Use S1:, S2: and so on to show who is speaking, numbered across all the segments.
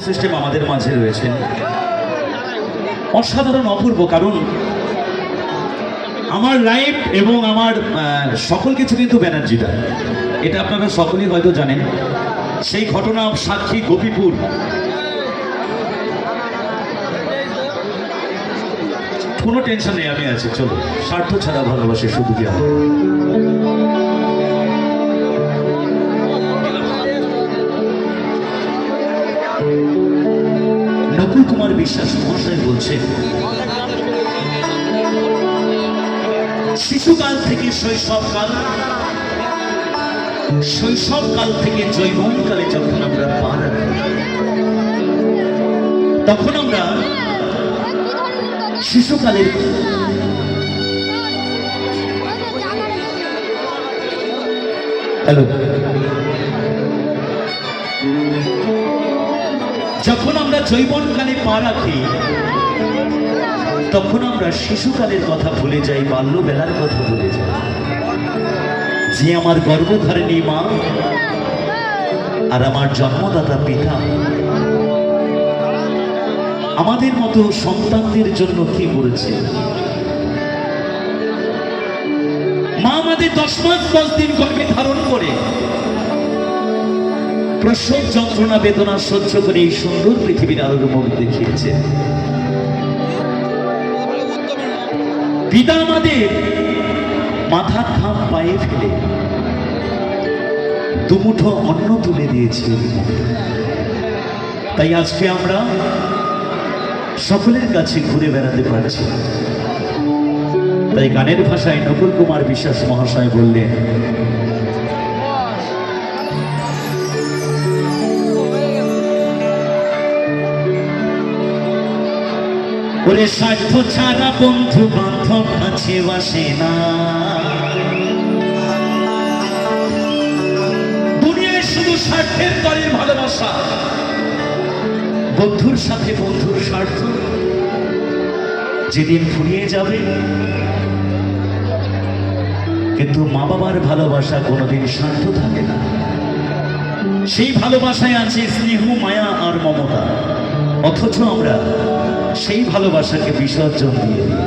S1: System আমাদের মাঝে রয়েছেন, অসাধারণ অপূর্ব। কারণ আমার লাইফ এবং আমার সকল কিছু কিন্তু ব্যানার্জিটা, এটা আপনারা সকলেই হয়তো জানেন। সেই ঘটনা সাক্ষী গোপীপুর। কোনো টেনশন নেই, আমি আছি। চলো, স্বার্থ ছাড়া ভালোবাসে শুধু কি হবে। নকুল কুমার বিশ্বাস মহাশয় বলছেন, শিশুকাল থেকে শৈশবকাল, শৈশবকাল থেকে যৌবনকালে যখন আমরা পা রাখি, তখন আমরা শিশুকালের হ্যালো যখন আমরা যৌবনকালে পা রাখি, তখন আমরা শিশুকালের কথা ভুলে যাই, বাল্যবেলার কথা ভুলে যাই। যে আমার গর্ভধারিণী মা আর আমার জন্মদাতা পিতা আমাদের মতো সন্তানদের জন্য কি করেছে। মা আমাদের 10 মাস 10 দিন গর্ভে ধারণ করে প্রসব যন্ত্রণা বেদনা সহ্য করে এই সুন্দর পৃথিবীর আলোর মুখ দেখিয়েছে। পিতা আমাদের মাথা ঘাম পায়ে ফেলে দুমুঠো অন্ন তুলে দিয়েছে। তাই আজকে আমরা সকলের কাছে ঘুরে বেড়াতে পারছি। তাই গানের ভাষায় নকুল কুমার বিশ্বাস মহাশয় বললেন, ওরে স্বার্থ ছাড়া বন্ধু বান্ধব কাছে বাসে না। দুনিয়ায় শুধু স্বার্থের তরের ভালোবাসা, বন্ধুর সাথে বন্ধুর স্বার্থ যেদিন ফুরিয়ে যাবে, কিন্তু মা বাবার ভালোবাসা কোনোদিন স্বার্থ থাকে না। সেই ভালোবাসায় আছে স্নেহ, মায়া আর মমতা। অথচ আমরা সেই ভালোবাসাকে বিসর্জন দিয়ে দিই।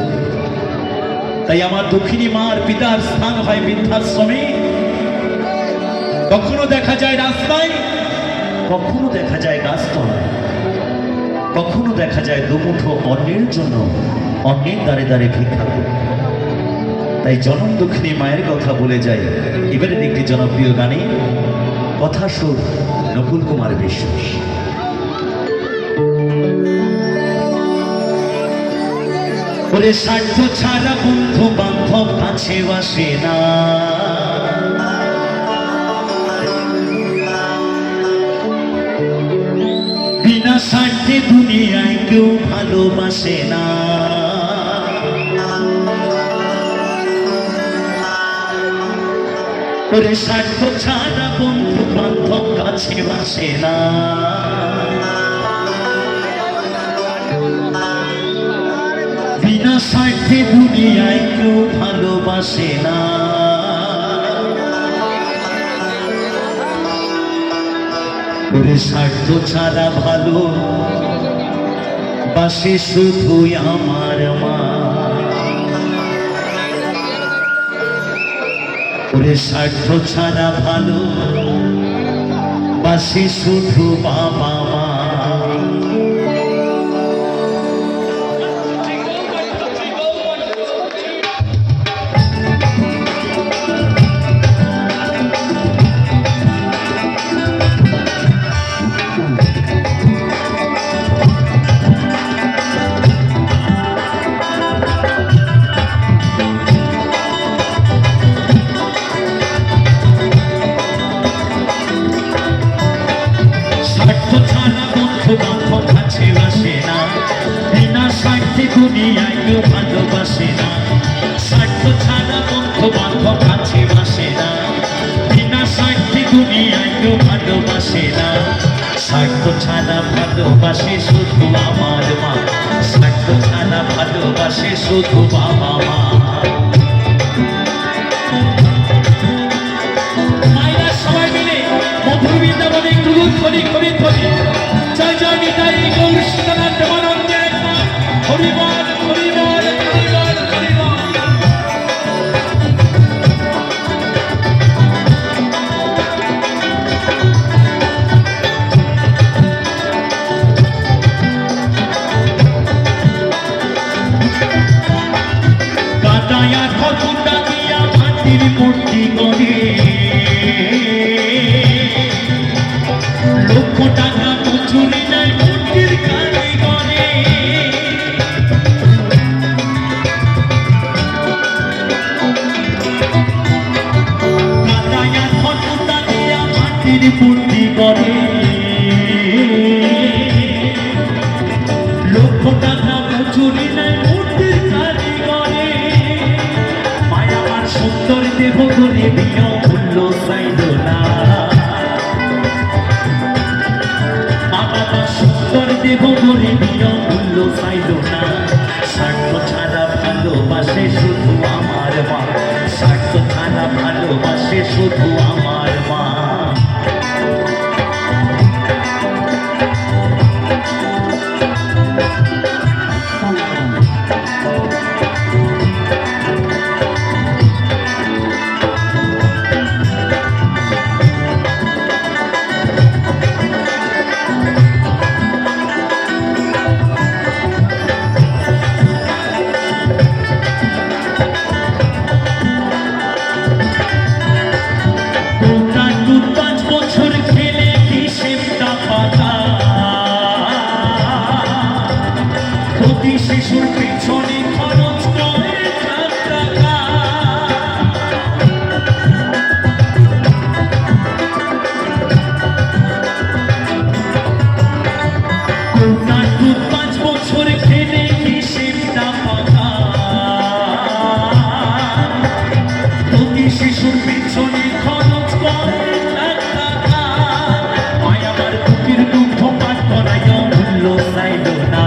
S1: তাই আমার দক্ষিণী মা আর পিতার স্থান হয় বৃদ্ধাশ্রমে। কখনো দেখা যায় রাস্তায়, কখনো দেখা যায় গাছতলায়, কখনো দেখা যায় দুমুঠো অন্যের জন্য অন্যের দ্বারে দ্বারে ভিক্ষা করে। তাই জনম দক্ষিণী মায়ের কথা বলে যাই এবারে একটি জনপ্রিয় গানে, কথা সুর নকুল কুমার বিশ্বাস। ওরে স্বার্থ ছাড়া বন্ধু বান্ধব কাছে বাসে না। বিনা স্বার্থে দুনিয়ায় কেউ ভালোবাসে না। ওরে স্বার্থ ছাড়া বন্ধু বান্ধব কাছে বাসে না। বিনা স্বার্থে দুনিয়ায় কেউ ভালোবাসে না। ওরে স্বার্থ ছাড়া ভালো বাসে শুধুই আমার মা। ওরে স্বার্থ ছাড়া ভালো বাসে শুধু বাবা মা। দুনিয়ায় কেউ ভালোবাসে না। স্বার্থ ছাড়া বন্ধু বান্ধব কাছে বাসে না। বিনা স্বার্থে দুনিয়ায় কেউ ভালোবাসে না। স্বার্থ ছাড়া ভালোবাসে শুধু আমার মা। স্বার্থ ছাড়া ভালোবাসে শুধু বাবা মা। মায়েরা সবাই মিলে মধুর বৃন্দাবনে একটু করি করি করি জয় জয়
S2: নিতাই গৌর সীতানাথ দেবানন্দের হরিবল হরিবল হরিবল হরিবল।
S1: কাটায়া খতুটা দিয়া মাটির মূর্তি করে লক্ষ টাকা মজুরি নেয় মূর্তির কারিগরে। কাটায়া খতুটা দিয়া মাটির মূর্তি করে লক্ষ টাকা মজুরি নেয় মূর্তির কারিগরে। মায়াবার সুন্দর দেহ করে দিও মূল্য চাইল না। সুন্দর দেহ করে দিও মূল্য চাইল না। স্বার্থ ছাড়া ভালোবাসে শুধু আমার মা, স্বার্থ ছাড়া ভালোবাসে শুধু আমার মা। শিশুর পিছনে খরচ করে টাকা। কোটা 5 বছর খেলে হিসেবটা পাকা। প্রতি শিশুর পিছনে খরচ করে টাকা। মায়াবার বুকের দুঃখ পাঠ করাই মূল্য চাইল না।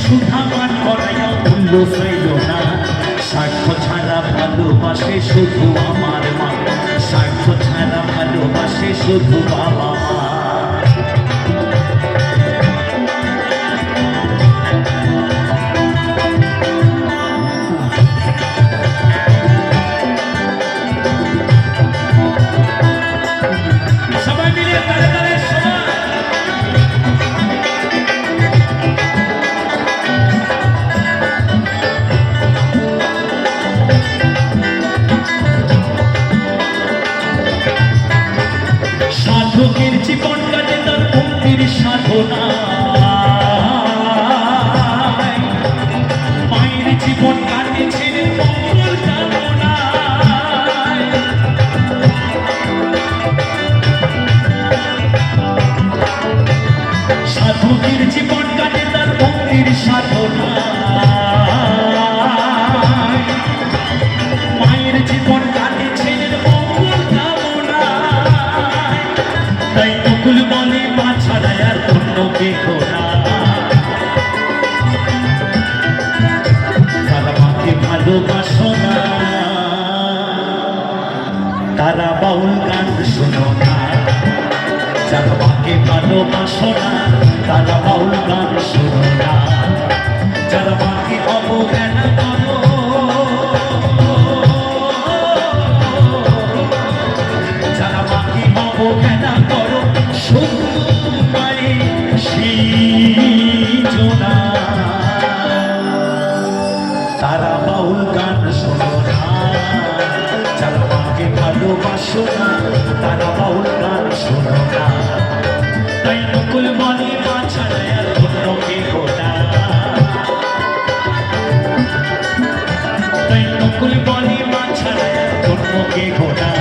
S1: সুধা মান করাইয়া মূল্য চাইল না। স্বার্থ ছাড়া ভালোবাসে শুধু আমার মা, স্বার্থ ছাড়া ভালোবাসে শুধু বাবা মা। সবাই মিলে তালে তালে সবাই সাধকের জীবন কাটে তার ভক্তির সাধনা। মায়ের জীবন কাটে ছেলে মঙ্গল কামনা। সাধকের জীবন কাটে তার ভক্তির সাধনা। মায়ের জীবন কাটে ছেলের মঙ্গল কামনা। তাই নকুল বলে মা ছাড়া আর অন্য কেহ না। তারা মাকে ভালোবাসো না, তারা বাউল গান শোনো না। যারা মাকে ভালোবাসো না তারা বাউল গান শোনো না। যারা মাকে অবহেলা করো, যারা মাকে অবহেলা করো শুধু মায়ে সৃজনা। তারা বাউল গান শোনো না। যারা মাকে ভালোবাসো না তারা বাউল গান শোনো না। তাই নকুল বলে মা ছাড়া আর অন্য কেহ না। তাই নকুল বলে মা ছাড়া আর অন্য কেহ না।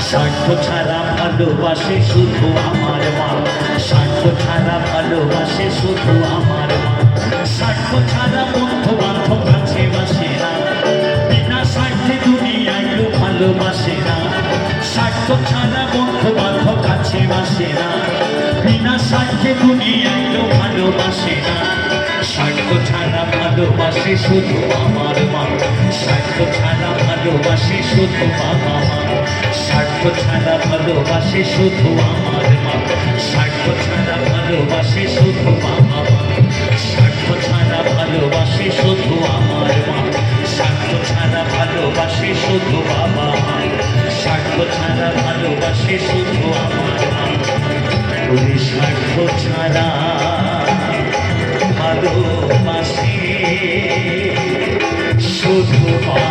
S1: স্বার্থ ছাড়া ভালোবাসে শুধু আমার মা, স্বার্থ ছাড়া ভালোবাসে শুধু আমার মা। স্বার্থ ছাড়া বন্ধু বান্ধব কাছে বাসে না। বিনা স্বার্থে দুনিয়ায় কেউ ভালোবাসে না। স্বার্থ ছাড়া বন্ধু বান্ধব কাছে বাসে না। বিনা স্বার্থে দুনিয়ায় কেউ ভালোবাসে না। স্বার্থ ছাড়া ভালোবাসে শুধু আমার মা, স্বার্থ ছাড়া ভালোবাসে শুধু বাবা মা। স্বার্থ ছাড়া ভালোবাসে শুধু আমার মা, স্বার্থ ছাড়া ভালোবাসে শুধু বাবা মা, স্বার্থ ছাড়া ভালোবাসে শুধু আমার মা, স্বার্থ ছাড়া ভালোবাসে শুধু বাবা মা, স্বার্থ ছাড়া ভালোবাসে শুধু আমার মা। ওই স্বার্থ ছাড়া ভালোবাসে শুধু মা।